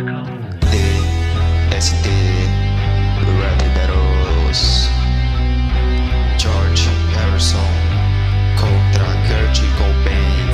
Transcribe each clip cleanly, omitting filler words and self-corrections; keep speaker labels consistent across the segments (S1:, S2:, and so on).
S1: DST Rap Battles, George Harrison contra Kurt Cobain.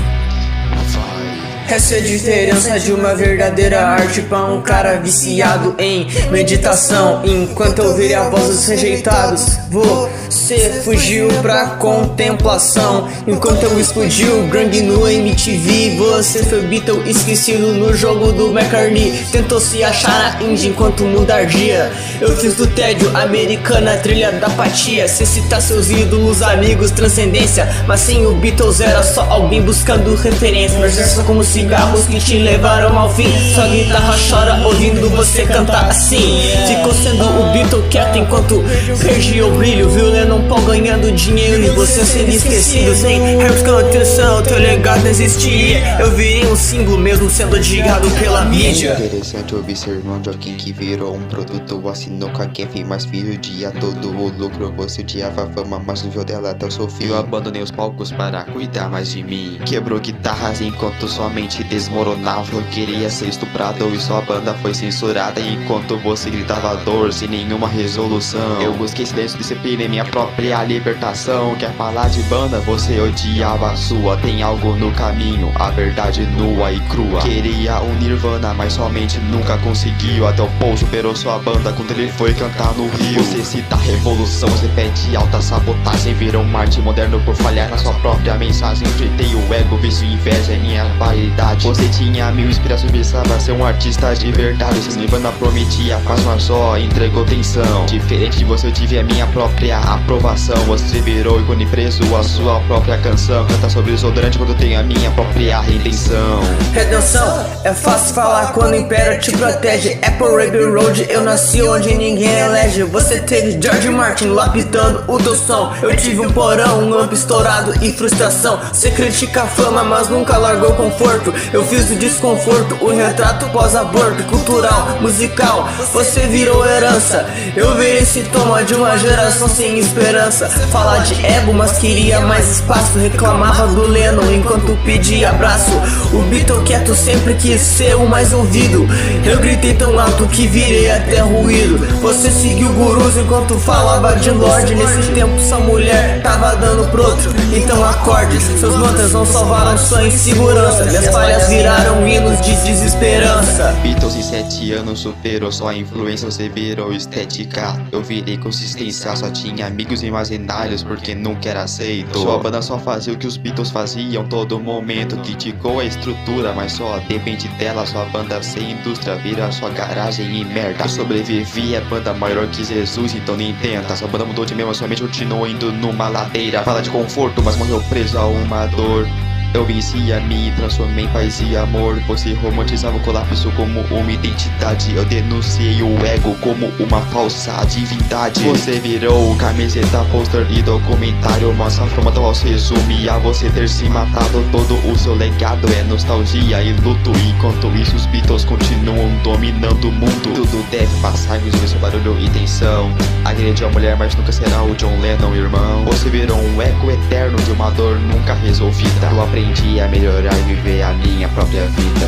S2: Essa é a diferença de uma verdadeira arte pra um cara viciado em meditação. Enquanto eu virei a voz dos rejeitados, você fugiu pra contemplação. Enquanto eu explodi o grande no MTV, você foi Beatle esquecido no jogo do McCartney. Tentou se achar na Índia enquanto o mundo ardia. Eu fiz do tédio americana a trilha da apatia. Cê citar seus ídolos, amigos, transcendência. Mas sem o Beatles era só alguém buscando referência. Meus versos são como cigarros que te levaram ao fim. Sua guitarra chora ouvindo você cantar assim. Ficou sendo o Beatle quieto enquanto perdia o brilho. Viu Lennon Paul ganhando dinheiro e você sendo esquecido. Sem raps com atenção, teu legado existia. Eu virei um símbolo mesmo sendo odiado pela mídia.
S1: Interessante observando alguém que virou um produto. Assinou com a Kevin, mas viu o dia todo o lucro. Você odiava a fama, mas viveu dela até o seu fim. Eu abandonei os palcos para cuidar mais de mim. Quebrou guitarras enquanto sua mente desmoronava. Eu queria ser estuprado e sua banda foi censurada. Enquanto você gritava dor sem nenhuma resolução. Eu busquei silêncio, disciplina e minha própria libertação. Quer falar de banda? Você odiava a sua. Tem algo no caminho, a verdade nua e crua. Queria um Nirvana, mas somente nunca conseguiu. Até o Paul superou sua banda quando ele foi cantar no Rio. Você cita revolução, você pede alta sabotagem. Virou um arte moderno por falhar na sua própria mensagem. Enfrentei o ego, vício e inveja é minha vaidade. Você tinha mil inspirações, pensava ser um artista de verdade. Se Nirvana prometia paz, mas só entregou tensão. Diferente de você, eu tive a minha própria aprovação. Você virou ícone preso a sua própria canção. Canta sobre desodorante quando tem a minha própria redenção.
S2: Redenção, é fácil falar quando o Império te protege. Apple Ruby Road, eu nasci onde ninguém elege. Você teve George Martin lapidando o teu som. Eu tive um porão, um amp estourado e frustração. Você critica a fama, mas nunca largou o conforto. Eu fiz do desconforto o retrato pós-aborto. Cultural, musical, você virou herança. Eu virei sintoma de uma geração sem esperança. Falar de ego, mas queria mais espaço. Reclamava do Lennon enquanto pedia abraço. O Beatle quieto sempre quis ser o mais ouvido. Eu gritei tão alto que virei até ruído. Você seguiu gurus enquanto falava de Lorde. Nesse tempo sua mulher tava dando pro outro. Então acorde, seus mantras não salvaram sua insegurança. Minhas falhas viraram hinos de desesperança.
S1: Beatles em 7 anos superou sua influência, você virou estética. Eu virei consistência, só tinha amigos imaginários porque nunca era aceito. Sua banda só fazia o que os Beatles faziam todo momento. Criticou a estrutura, mas só depende dela. Sua banda sem indústria vira sua garagem e merda. Eu sobrevivi, é banda maior que Jesus, então nem tenta. Sua banda mudou de mesmo, sua mente continuou indo numa ladeira. Fala de conforto, mas morreu preso a uma dor. Eu venci a mim e transformei em paz e amor. Você romantizava o colapso como uma identidade. Eu denunciei o ego como uma falsa divindade. Você virou camiseta, pôster e documentário. Mostra a forma atual se resume a você ter se matado. Todo o seu legado é nostalgia e luto. Enquanto isso os Beatles continuam dominando o mundo. Tudo deve passar, mesmo seu barulho e tensão. Agrediu a mulher, mas nunca será o John Lennon, irmão. Você virou um eco eterno de uma dor nunca resolvida. Eu aprendi a melhorar e viver a minha própria vida.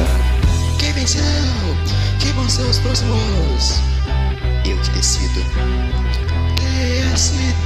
S1: Quem venceu? Quem vão ser os próximos? Eu que decido. DST.